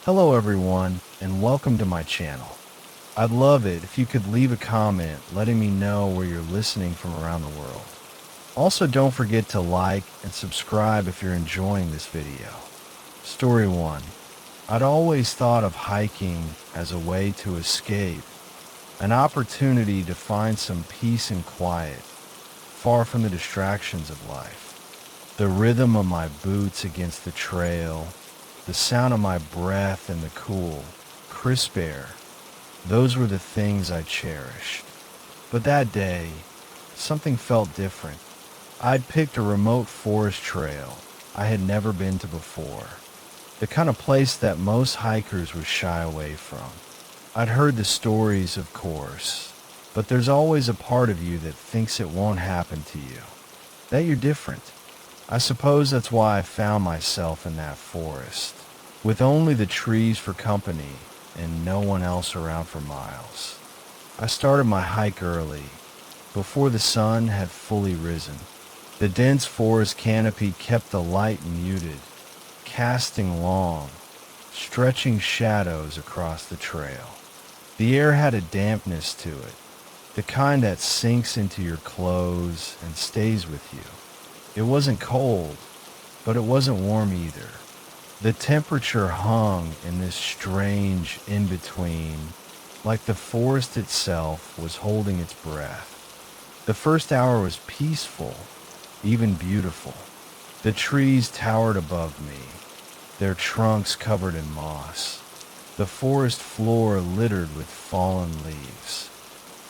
Hello everyone, and welcome to my channel. I'd love it if you could leave a comment letting me know where you're listening from around the world. Also, don't forget to like and subscribe if you're enjoying this video. Story 1. I'd always thought of hiking as a way to escape, an opportunity to find some peace and quiet, far from the distractions of life. The rhythm of my boots against the trail, the sound of my breath in the cool, crisp air, those were the things I cherished. But that day, something felt different. I'd picked a remote forest trail I had never been to before, the kind of place that most hikers would shy away from. I'd heard the stories, of course, but there's always a part of you that thinks it won't happen to you, that you're different. I suppose that's why I found myself in that forest, with only the trees for company and no one else around for miles. I started my hike early, before the sun had fully risen. The dense forest canopy kept the light muted, casting long, stretching shadows across the trail. The air had a dampness to it, the kind that sinks into your clothes and stays with you. It wasn't cold, but it wasn't warm either. The temperature hung in this strange in-between, like the forest itself was holding its breath. The first hour was peaceful, even beautiful. The trees towered above me, their trunks covered in moss, the forest floor littered with fallen leaves.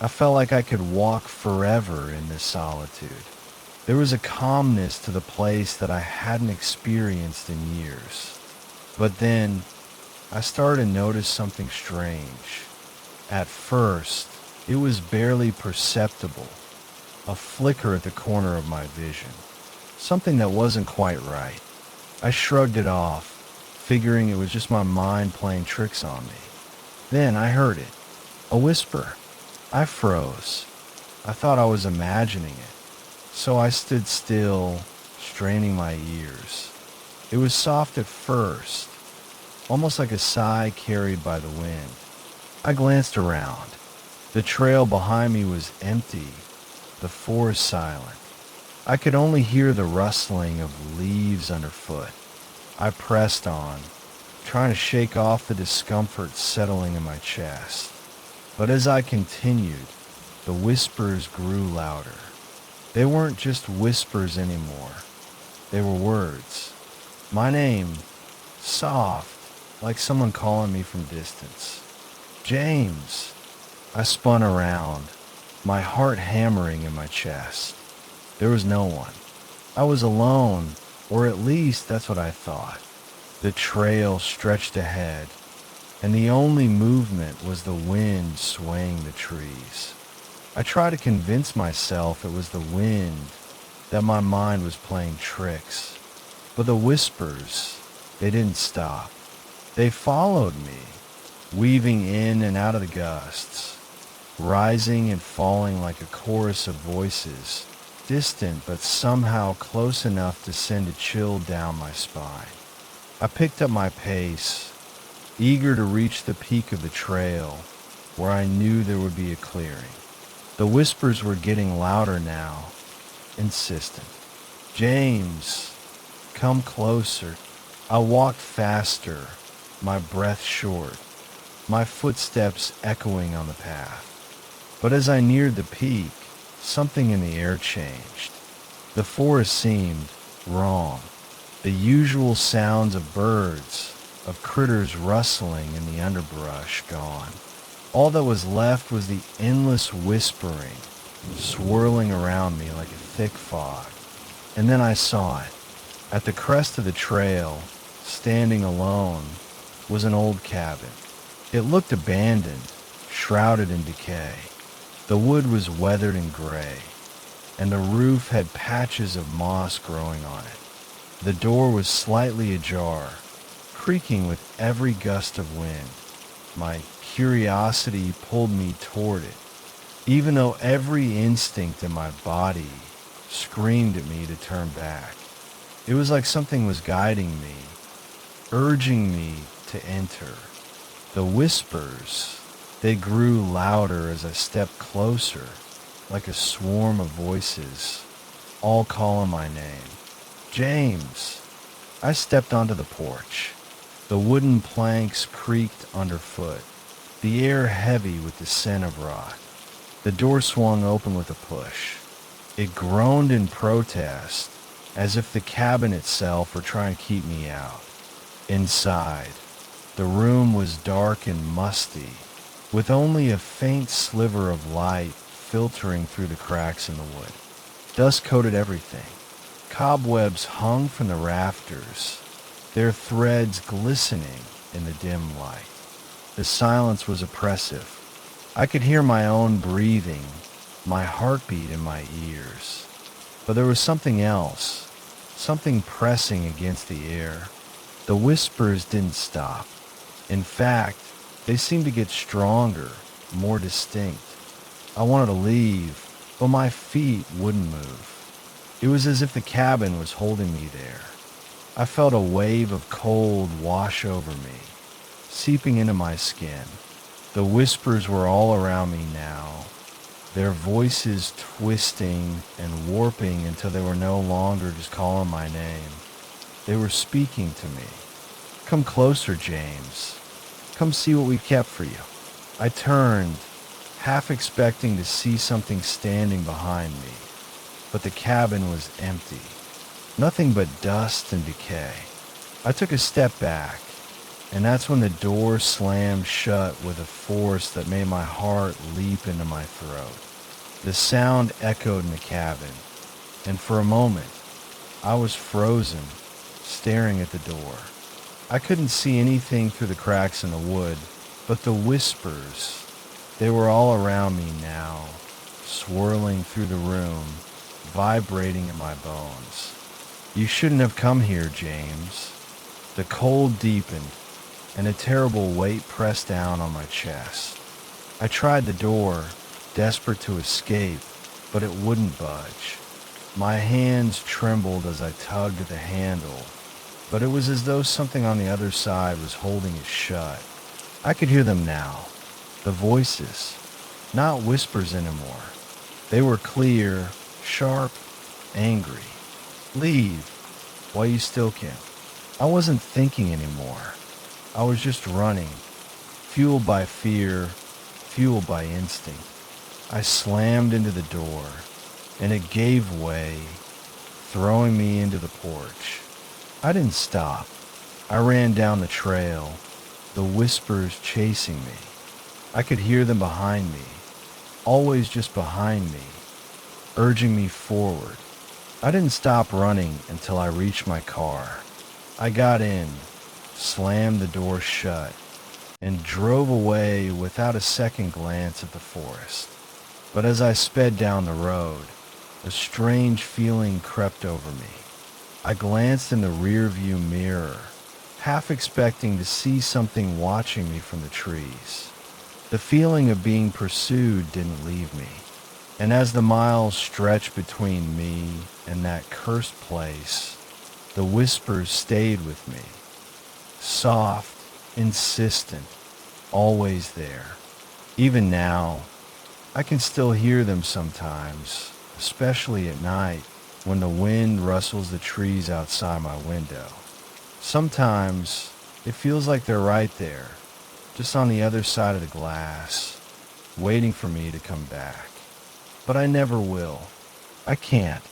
I felt like I could walk forever in this solitude. There was a calmness to the place that I hadn't experienced in years. But then, I started to notice something strange. At first, it was barely perceptible, a flicker at the corner of my vision, something that wasn't quite right. I shrugged it off, figuring it was just my mind playing tricks on me. Then I heard it, a whisper. I froze. I thought I was imagining it. So I stood still, straining my ears. It was soft at first, almost like a sigh carried by the wind. I glanced around. The trail behind me was empty, the forest silent. I could only hear the rustling of leaves underfoot. I pressed on, trying to shake off the discomfort settling in my chest. But as I continued, the whispers grew louder. They weren't just whispers anymore. They were words. My name, soft, like someone calling me from distance. James. I spun around, my heart hammering in my chest. There was no one. I was alone, or at least that's what I thought. The trail stretched ahead, and the only movement was the wind swaying the trees. I tried to convince myself it was the wind, that my mind was playing tricks. But the whispers, they didn't stop. They followed me, weaving in and out of the gusts, rising and falling like a chorus of voices, distant but somehow close enough to send a chill down my spine. I picked up my pace, eager to reach the peak of the trail, where I knew there would be a clearing. The whispers were getting louder now, insistent. James, come closer. I walked faster, my breath short, my footsteps echoing on the path. But as I neared the peak, something in the air changed. The forest seemed wrong. The usual sounds of birds, of critters rustling in the underbrush, gone. All that was left was the endless whispering, swirling around me like a thick fog. And then I saw it. At the crest of the trail, standing alone, was an old cabin. It looked abandoned, shrouded in decay. The wood was weathered and gray, and the roof had patches of moss growing on it. The door was slightly ajar, creaking with every gust of wind. My curiosity pulled me toward it, even though every instinct in my body screamed at me to turn back. It was like something was guiding me, urging me to enter. The whispers, they grew louder as I stepped closer, like a swarm of voices, all calling my name. James! I stepped onto the porch. The wooden planks creaked underfoot, the air heavy with the scent of rock. The door swung open with a push. It groaned in protest, as if the cabin itself were trying to keep me out. Inside, the room was dark and musty, with only a faint sliver of light filtering through the cracks in the wood. Dust coated everything. Cobwebs hung from the rafters, their threads glistening in the dim light. The silence was oppressive. I could hear my own breathing, my heartbeat in my ears. But there was something else, something pressing against the air. The whispers didn't stop. In fact, they seemed to get stronger, more distinct. I wanted to leave, but my feet wouldn't move. It was as if the cabin was holding me there. I felt a wave of cold wash over me, seeping into my skin. The whispers were all around me now, their voices twisting and warping until they were no longer just calling my name. They were speaking to me. Come closer, James. Come see what we kept for you. I turned, half expecting to see something standing behind me, but the cabin was empty. Nothing but dust and decay. I took a step back, and that's when the door slammed shut with a force that made my heart leap into my throat. The sound echoed in the cabin, and for a moment, I was frozen, staring at the door. I couldn't see anything through the cracks in the wood, but the whispers, they were all around me now, swirling through the room, vibrating in my bones. You shouldn't have come here, James. The cold deepened, and a terrible weight pressed down on my chest. I tried the door, desperate to escape, but it wouldn't budge. My hands trembled as I tugged at the handle, but it was as though something on the other side was holding it shut. I could hear them now, the voices, not whispers anymore. They were clear, sharp, angry. Leave while you still can. I wasn't thinking anymore. I was just running, fueled by fear, fueled by instinct. I slammed into the door, and it gave way, throwing me into the porch. I didn't stop. I ran down the trail, the whispers chasing me. I could hear them behind me, always just behind me, urging me forward. I didn't stop running until I reached my car. I got in, slammed the door shut, and drove away without a second glance at the forest. But as I sped down the road, a strange feeling crept over me. I glanced in the rearview mirror, half expecting to see something watching me from the trees. The feeling of being pursued didn't leave me, and as the miles stretched between me and that cursed place, the whispers stayed with me. Soft, insistent, always there. Even now, I can still hear them sometimes, especially at night when the wind rustles the trees outside my window. Sometimes it feels like they're right there, just on the other side of the glass, waiting for me to come back. But I never will. I can't.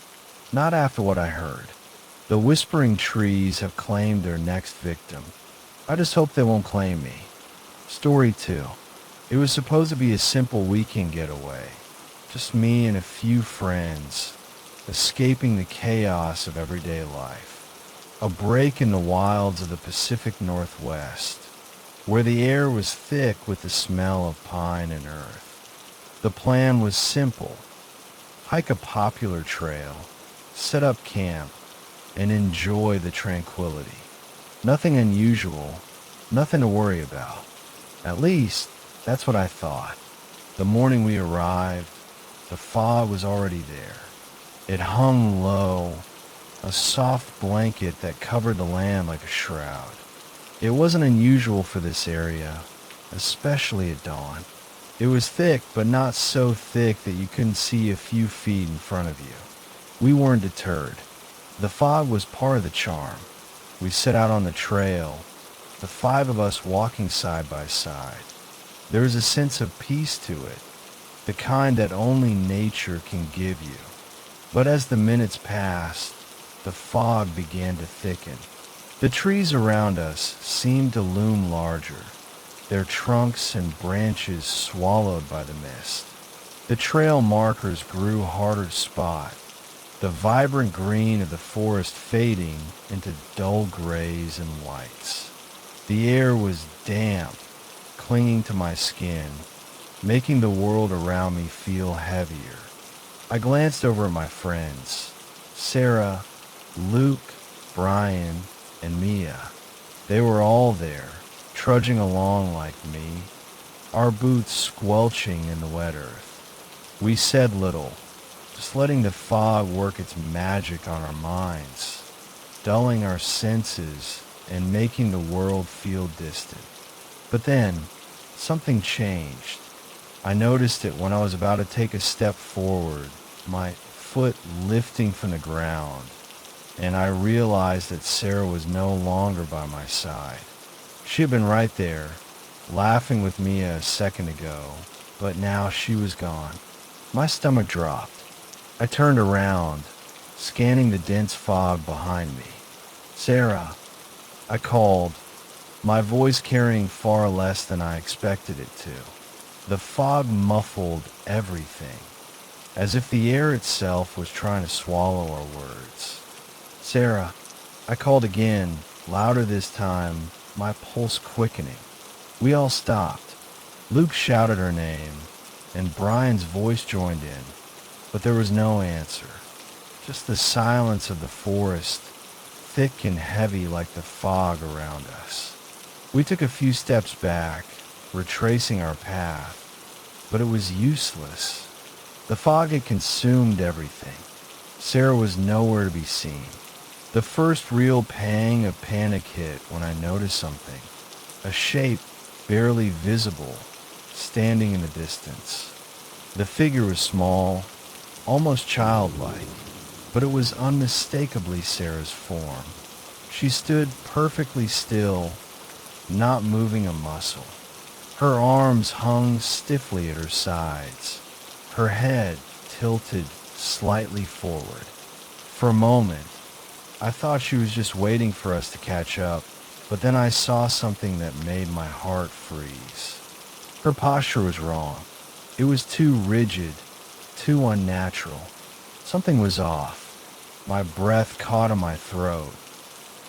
Not after what I heard. The whispering trees have claimed their next victim. I just hope they won't claim me. Story 2. It was supposed to be a simple weekend getaway. Just me and a few friends, escaping the chaos of everyday life. A break in the wilds of the Pacific Northwest, where the air was thick with the smell of pine and earth. The plan was simple. Hike a popular trail, set up camp, and enjoy the tranquility. Nothing unusual, nothing to worry about. At least, that's what I thought. The morning we arrived, the fog was already there. It hung low, a soft blanket that covered the land like a shroud. It wasn't unusual for this area, especially at dawn. It was thick, but not so thick that you couldn't see a few feet in front of you. We weren't deterred. The fog was part of the charm. We set out on the trail, the five of us walking side by side. There was a sense of peace to it, the kind that only nature can give you. But as the minutes passed, the fog began to thicken. The trees around us seemed to loom larger, their trunks and branches swallowed by the mist. The trail markers grew harder to spot, the vibrant green of the forest fading into dull grays and whites. The air was damp, clinging to my skin, making the world around me feel heavier. I glanced over at my friends, Sarah, Luke, Brian, and Mia. They were all there, trudging along like me, our boots squelching in the wet earth. We said little, just letting the fog work its magic on our minds, dulling our senses and making the world feel distant. But then, something changed. I noticed it when I was about to take a step forward, my foot lifting from the ground, and I realized that Sarah was no longer by my side. She had been right there, laughing with me a second ago, but now she was gone. My stomach dropped. I turned around, scanning the dense fog behind me. "Sarah," I called, my voice carrying far less than I expected it to. The fog muffled everything, as if the air itself was trying to swallow our words. "Sarah," I called again, louder this time, my pulse quickening. We all stopped. Luke shouted her name, and Brian's voice joined in, but there was no answer. Just the silence of the forest, thick and heavy like the fog around us. We took a few steps back, retracing our path, but it was useless. The fog had consumed everything. Sarah was nowhere to be seen. The first real pang of panic hit when I noticed something, a shape barely visible, standing in the distance. The figure was small, almost childlike, but it was unmistakably Sarah's form. She stood perfectly still, not moving a muscle. Her arms hung stiffly at her sides, her head tilted slightly forward. For a moment, I thought she was just waiting for us to catch up, but then I saw something that made my heart freeze. Her posture was wrong. It was too rigid, too unnatural. Something was off. My breath caught in my throat,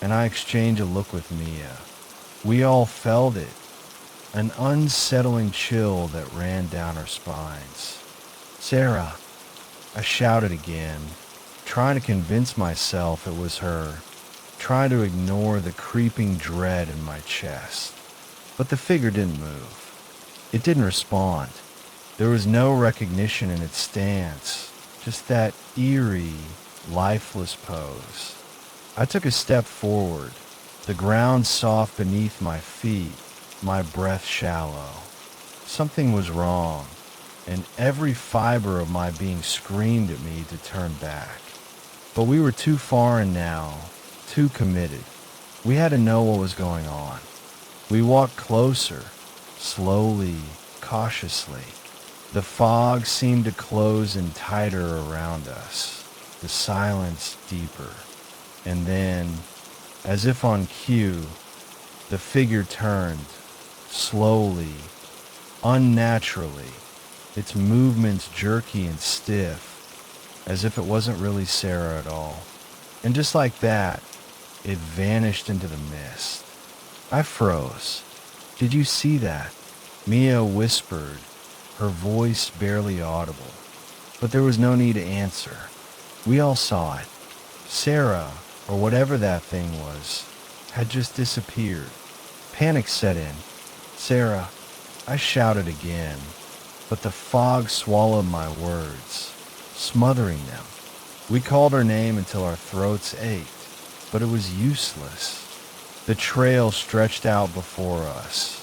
and I exchanged a look with Mia. We all felt it, an unsettling chill that ran down our spines. "Sarah," I shouted again, trying to convince myself it was her, trying to ignore the creeping dread in my chest. But the figure didn't move. It didn't respond. There was no recognition in its stance, just that eerie, lifeless pose. I took a step forward, the ground soft beneath my feet, my breath shallow. Something was wrong, and every fiber of my being screamed at me to turn back. But we were too far in now, too committed. We had to know what was going on. We walked closer, slowly, cautiously. The fog seemed to close in tighter around us, the silence deeper. And then, as if on cue, the figure turned, slowly, unnaturally, its movements jerky and stiff, as if it wasn't really Sarah at all. And just like that, it vanished into the mist. I froze. "Did you see that?" Mia whispered, her voice barely audible. But there was no need to answer. We all saw it. Sarah, or whatever that thing was, had just disappeared. Panic set in. "Sarah," I shouted again, but the fog swallowed my words, smothering them. We called her name until our throats ached, but it was useless. The trail stretched out before us,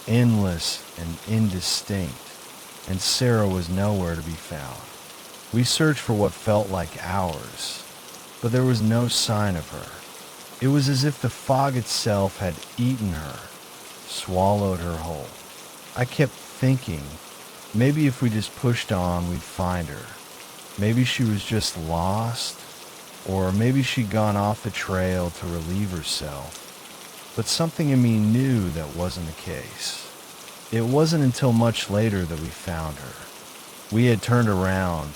endless and indistinct, and Sarah was nowhere to be found. We searched for what felt like hours, but there was no sign of her. It was as if the fog itself had eaten her, swallowed her whole. I kept thinking, maybe if we just pushed on, we'd find her. Maybe she was just lost, or maybe she'd gone off the trail to relieve herself. But something in me knew that wasn't the case. It wasn't until much later that we found her. We had turned around,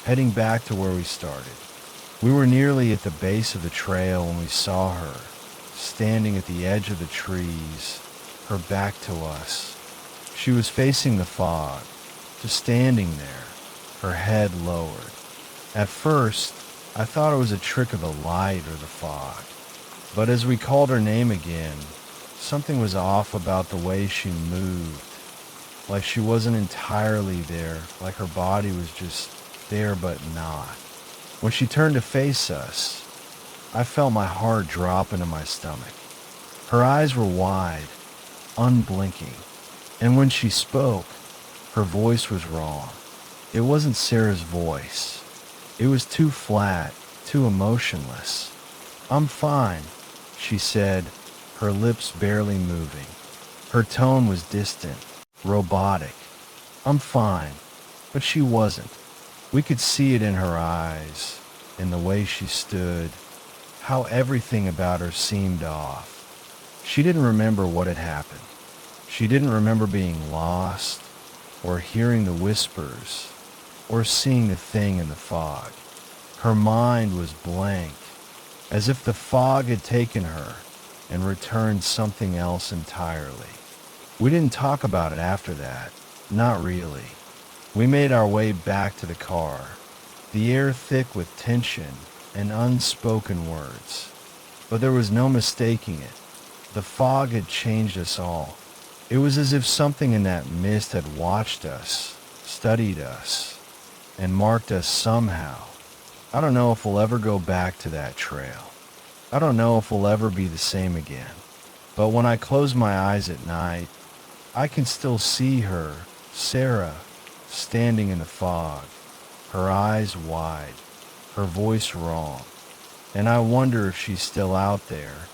heading back to where we started. We were nearly at the base of the trail when we saw her, standing at the edge of the trees, her back to us. She was facing the fog, just standing there, her head lowered. At first, I thought it was a trick of the light or the fog. But as we called her name again, something was off about the way she moved. Like she wasn't entirely there, like her body was just there but not. When she turned to face us, I felt my heart drop into my stomach. Her eyes were wide, unblinking, and when she spoke, her voice was wrong. It wasn't Sarah's voice. It was too flat, too emotionless. "I'm fine," she said, her lips barely moving. Her tone was distant, robotic. "I'm fine." But she wasn't. We could see it in her eyes, in the way she stood, how everything about her seemed off. She didn't remember what had happened. She didn't remember being lost, or hearing the whispers, or seeing the thing in the fog. Her mind was blank, as if the fog had taken her and returned something else entirely. We didn't talk about it after that, not really. We made our way back to the car, the air thick with tension and unspoken words. But there was no mistaking it. The fog had changed us all. It was as if something in that mist had watched us, studied us, and marked us somehow. I don't know if we'll ever go back to that trail. I don't know if we'll ever be the same again. But when I close my eyes at night, I can still see her, Sarah, standing in the fog, her eyes wide, her voice wrong, and I wonder if she's still out there,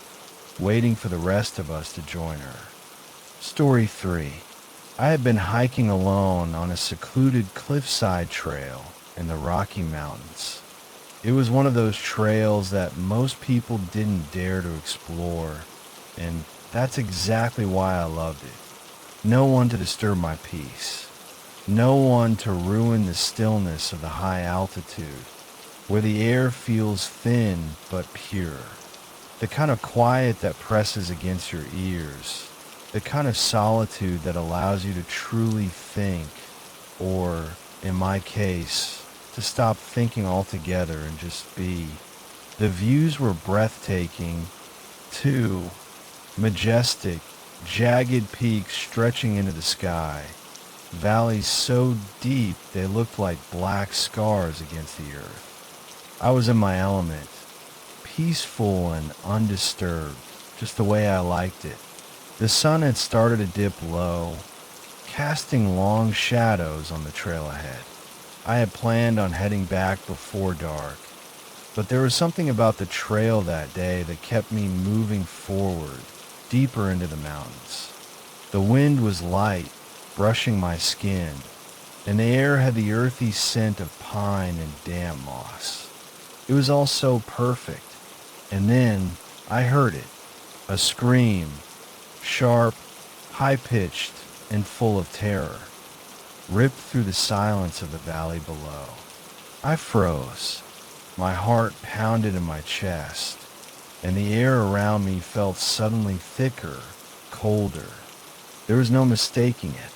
waiting for the rest of us to join her. Story 3. I had been hiking alone on a secluded cliffside trail in the Rocky Mountains. It was one of those trails that most people didn't dare to explore, and that's exactly why I loved it. No one to disturb my peace. No one to ruin the stillness of the high altitude, where the air feels thin but pure. The kind of quiet that presses against your ears. The kind of solitude that allows you to truly think, or, in my case, to stop thinking altogether and just be. The views were breathtaking, too. Majestic, jagged peaks stretching into the sky. Valleys so deep they looked like black scars against the earth. I was in my element, peaceful and undisturbed, just the way I liked it. The sun had started to dip low, casting long shadows on the trail ahead. I had planned on heading back before dark, but there was something about the trail that day that kept me moving forward, deeper into the mountains. The wind was light, brushing my skin, and the air had the earthy scent of pine and damp moss. It was all so perfect, and then I heard it, a scream, sharp, high-pitched, and full of terror, ripped through the silence of the valley below. I froze, my heart pounded in my chest, and the air around me felt suddenly thicker, colder. There was no mistaking it.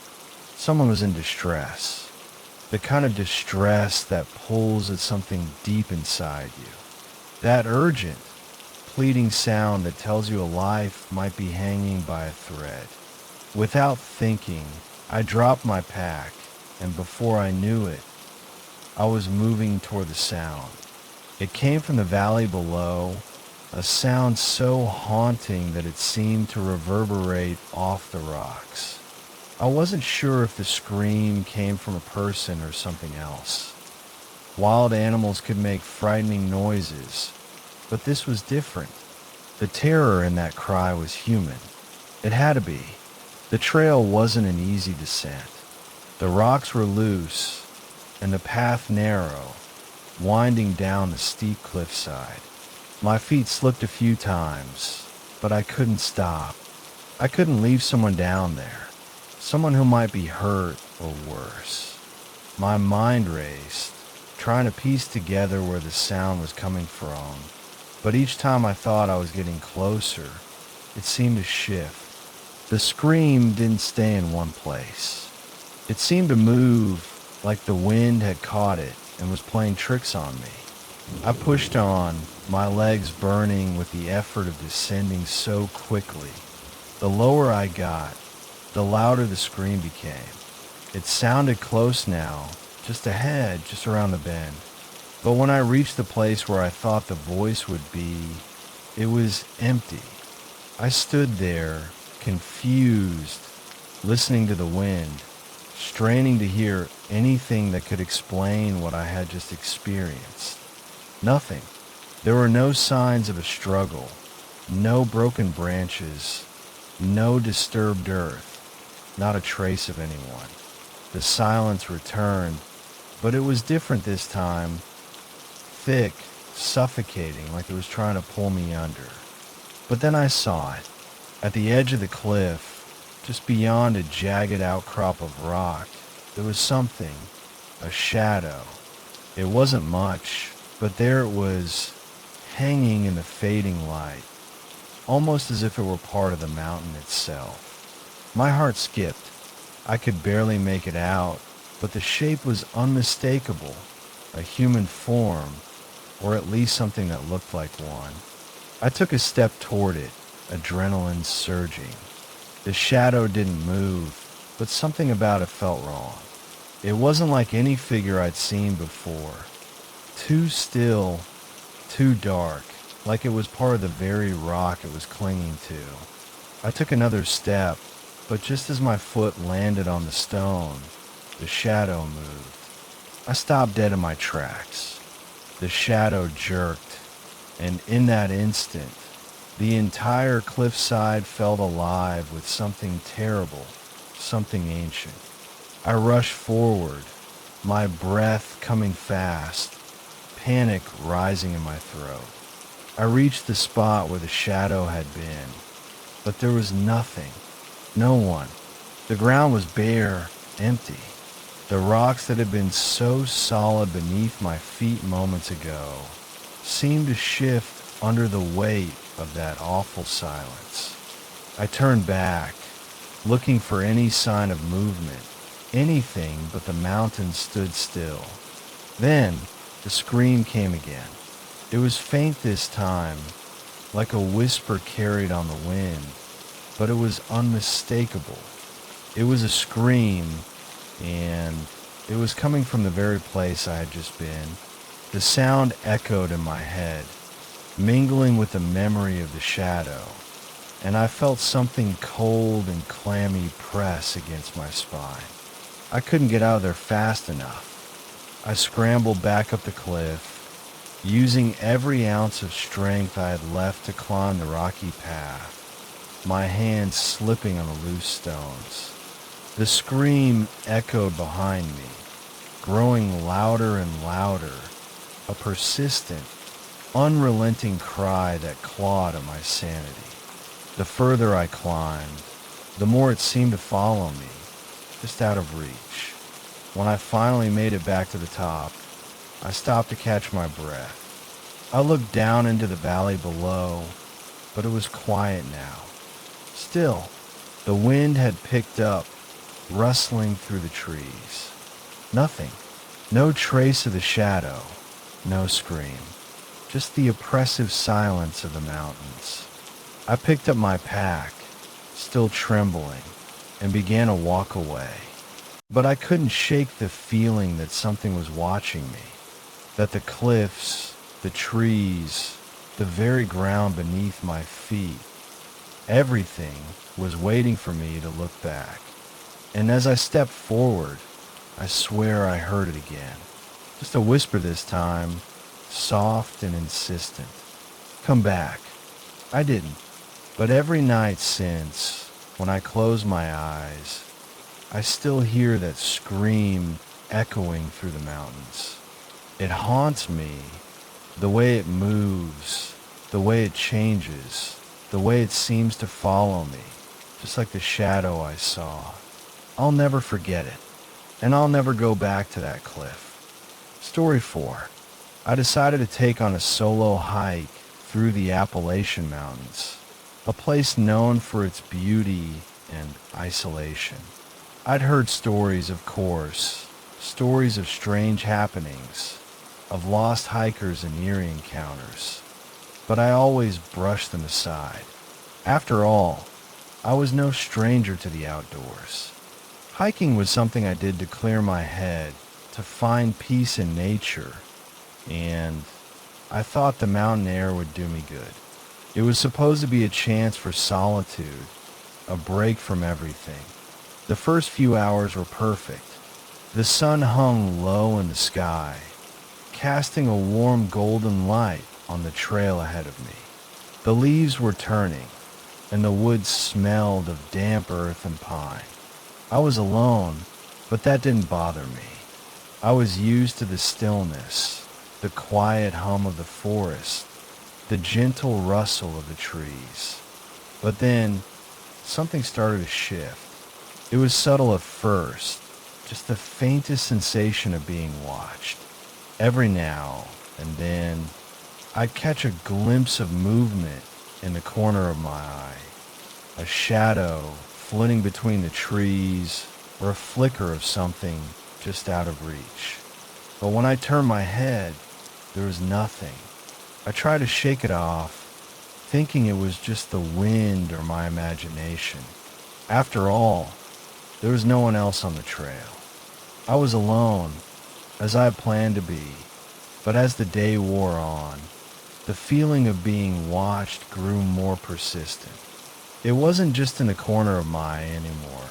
Someone was in distress. The kind of distress that pulls at something deep inside you. That urgent, pleading sound that tells you a life might be hanging by a thread. Without thinking, I dropped my pack, and before I knew it, I was moving toward the sound. It came from the valley below, a sound so haunting that it seemed to reverberate off the rocks. I wasn't sure if the scream came from a person or something else. Wild animals could make frightening noises, but this was different. The terror in that cry was human. It had to be. The trail wasn't an easy descent. The rocks were loose, and the path narrow, winding down the steep cliffside. My feet slipped a few times, but I couldn't stop. I couldn't leave someone down there, someone who might be hurt or worse. My mind raced, trying to piece together where the sound was coming from, but each time I thought I was getting closer, it seemed to shift. The scream didn't stay in one place. It seemed to move like the wind had caught it and was playing tricks on me. I pushed on, my legs burning with the effort of descending so quickly. The lower I got, the louder the scream became. It sounded close now, just ahead, just around the bend. But when I reached the place where I thought the voice would be, it was empty. I stood there, confused, listening to the wind, straining to hear anything that could explain what I had just experienced. Nothing. There were no signs of a struggle, no broken branches, no disturbed earth, not a trace of anyone. The silence returned, but it was different this time, thick, suffocating, like it was trying to pull me under. But then I saw it. At the edge of the cliff, just beyond a jagged outcrop of rock, there was something, a shadow. It wasn't much, but there it was, hanging in the fading light, almost as if it were part of the mountain itself. My heart skipped. I could barely make it out, but the shape was unmistakable, a human form, or at least something that looked like one. I took a step toward it, adrenaline surging. The shadow didn't move, but something about it felt wrong. It wasn't like any figure I'd seen before. Too still, too dark, like it was part of the very rock it was clinging to. I took another step, but just as my foot landed on the stone, the shadow moved. I stopped dead in my tracks. The shadow jerked, and in that instant, the entire cliffside felt alive with something terrible, something ancient. I rushed forward, my breath coming fast, panic rising in my throat. I reached the spot where the shadow had been, but there was nothing, no one. The ground was bare, empty. The rocks that had been so solid beneath my feet moments ago seemed to shift under the weight of that awful silence. I turned back, looking for any sign of movement, anything but the mountain stood still. Then the scream came again. It was faint this time, like a whisper carried on the wind, but it was unmistakable. It was a scream, and it was coming from the very place I had just been. The sound echoed in my head, mingling with the memory of the shadow, and I felt something cold and clammy press against my spine. I couldn't get out of there fast enough. I scrambled back up the cliff, using every ounce of strength I had left to climb the rocky path, my hands slipping on the loose stones. The scream echoed behind me, growing louder and louder, a persistent, unrelenting cry that clawed at my sanity. The further I climbed, the more it seemed to follow me, just out of reach. When I finally made it back to the top, I stopped to catch my breath. I looked down into the valley below, but it was quiet now. Still, the wind had picked up, rustling through the trees. Nothing. No trace of the shadow. No scream. Just the oppressive silence of the mountains. I picked up my pack, still trembling, and began to walk away. But I couldn't shake the feeling that something was watching me, that the cliffs, the trees, the very ground beneath my feet. Everything was waiting for me to look back. And as I stepped forward, I swear I heard it again. Just a whisper this time, soft and insistent. Come back. I didn't. But every night since, when I close my eyes, I still hear that scream echoing through the mountains. It haunts me, the way it moves, the way it changes, the way it seems to follow me, just like the shadow I saw. I'll never forget it, and I'll never go back to that cliff. Story 4. I decided to take on a solo hike through the Appalachian Mountains, a place known for its beauty and isolation. I'd heard stories, of course, stories of strange happenings, of lost hikers and eerie encounters, but I always brushed them aside. After all, I was no stranger to the outdoors. Hiking was something I did to clear my head, to find peace in nature, and I thought the mountain air would do me good. It was supposed to be a chance for solitude, a break from everything. The first few hours were perfect. The sun hung low in the sky, casting a warm golden light on the trail ahead of me. The leaves were turning, and the woods smelled of damp earth and pine. I was alone, but that didn't bother me. I was used to the stillness, the quiet hum of the forest, the gentle rustle of the trees. But then, something started to shift. It was subtle at first, just the faintest sensation of being watched. Every now and then, I'd catch a glimpse of movement in the corner of my eye, a shadow flitting between the trees, or a flicker of something just out of reach. But when I turned my head, there was nothing. I tried to shake it off, thinking it was just the wind or my imagination. After all, there was no one else on the trail. I was alone, as I had planned to be, but as the day wore on, the feeling of being watched grew more persistent. It wasn't just in the corner of my eye anymore.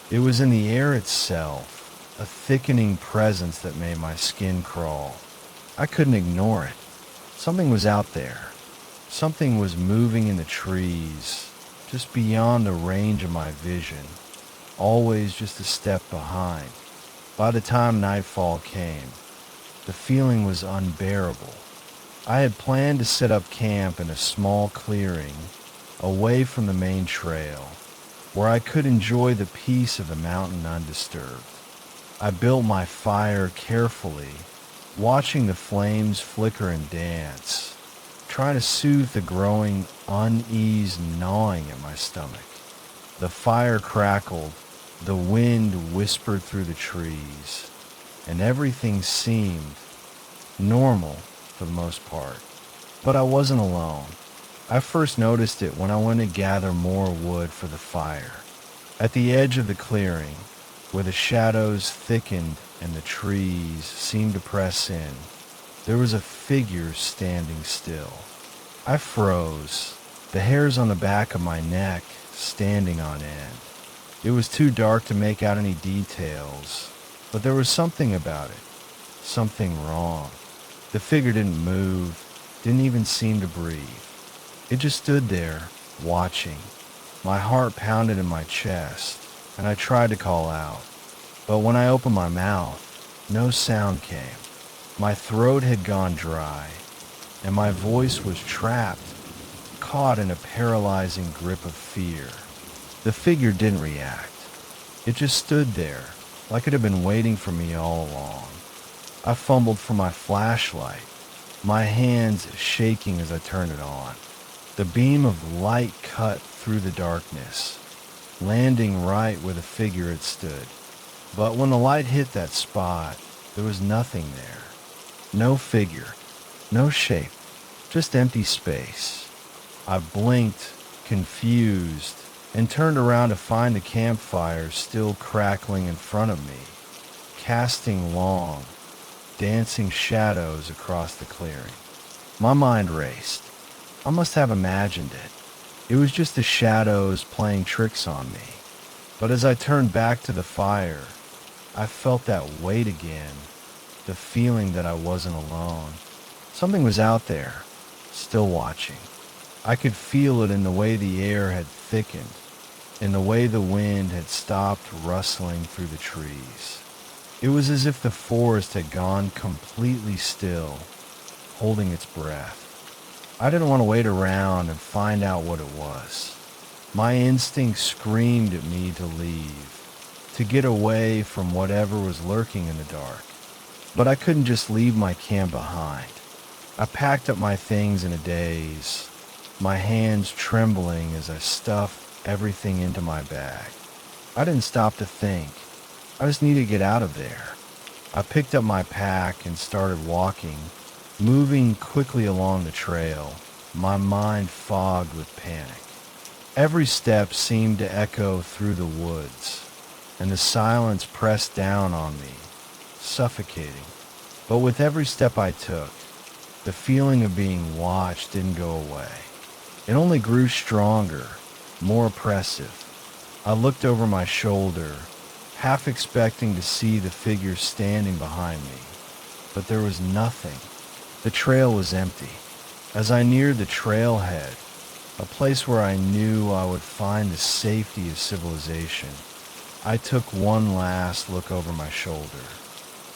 It was in the air itself, a thickening presence that made my skin crawl. I couldn't ignore it. Something was out there. Something was moving in the trees, just beyond the range of my vision, always just a step behind. By the time nightfall came, the feeling was unbearable. I had planned to set up camp in a small clearing, away from the main trail, where I could enjoy the peace of the mountain undisturbed. I built my fire carefully, watching the flames flicker and dance, trying to soothe the growing unease gnawing at my stomach. The fire crackled, the wind whispered through the trees, and everything seemed normal for the most part. But I wasn't alone. I first noticed it when I went to gather more wood for the fire. At the edge of the clearing, where the shadows thickened and the trees seemed to press in, there was a figure standing still. I froze, the hairs on the back of my neck standing on end. It was too dark to make out any details, but there was something about it, something wrong. The figure didn't move, didn't even seem to breathe. It just stood there, watching. My heart pounded in my chest, and I tried to call out. But when I opened my mouth, no sound came. My throat had gone dry, and my voice was trapped, caught in a paralyzing grip of fear. The figure didn't react. It just stood there, like it had been waiting for me all along. I fumbled for my flashlight, my hands shaking as I turned it on. The beam of light cut through the darkness, landing right where the figure had stood. But when the light hit that spot, there was nothing there. No figure, no shape, just empty space. I blinked, confused, and turned around to find the campfire still crackling in front of me, casting long, dancing shadows across the clearing. My mind raced. I must have imagined it. It was just the shadows playing tricks on me. But as I turned back to the fire, I felt that weight again, the feeling that I wasn't alone. Something was out there, still watching. I could feel it in the way the air had thickened, in the way the wind had stopped rustling through the trees. It was as if the forest had gone completely still, holding its breath. I didn't want to wait around and find out what it was. My instinct screamed at me to leave, to get away from whatever was lurking in the dark. But I couldn't just leave my camp behind. I packed up my things in a daze, my hands trembling as I stuffed everything into my bag. I didn't stop to think. I just needed to get out of there. I picked up my pack and started walking, moving quickly along the trail, my mind fogged with panic. Every step seemed to echo through the woods, and the silence pressed down on me, suffocating. But with every step I took, the feeling of being watched didn't go away. It only grew stronger, more oppressive. I looked over my shoulder, half expecting to see the figure standing behind me, but there was nothing. The trail was empty. As I neared the trailhead, a place where I knew I would find the safety of civilization, I took one last look over my shoulder.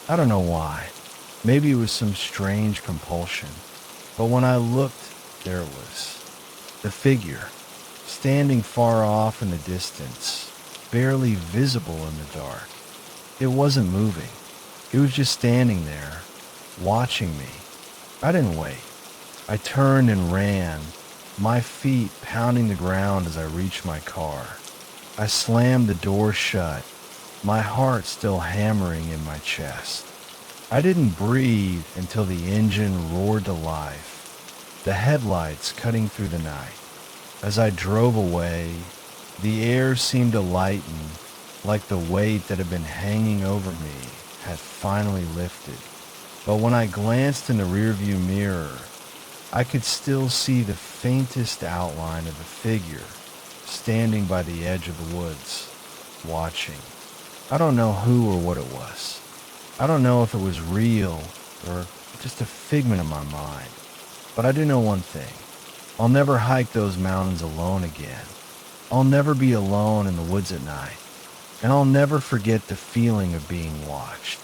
I don't know why. Maybe it was some strange compulsion. But when I looked, there it was. The figure, standing far off in the distance, barely visible in the dark. It wasn't moving. It was just standing there, watching me. I didn't wait. I turned and ran, my feet pounding the ground as I reached my car. I slammed the door shut, my heart still hammering in my chest. I didn't breathe until the engine roared to life, the headlights cutting through the night. As I drove away, the air seemed to lighten, like the weight that had been hanging over me had finally lifted. But when I glanced in the rearview mirror, I could still see the faintest outline of a figure standing by the edge of the woods, watching. I don't know who or what it was. I don't know if it was real or just a figment of my mind. But I do know one thing. I'll never hike those mountains alone again. I'll never be alone in the woods at night. And I'll never forget the feeling of being watched.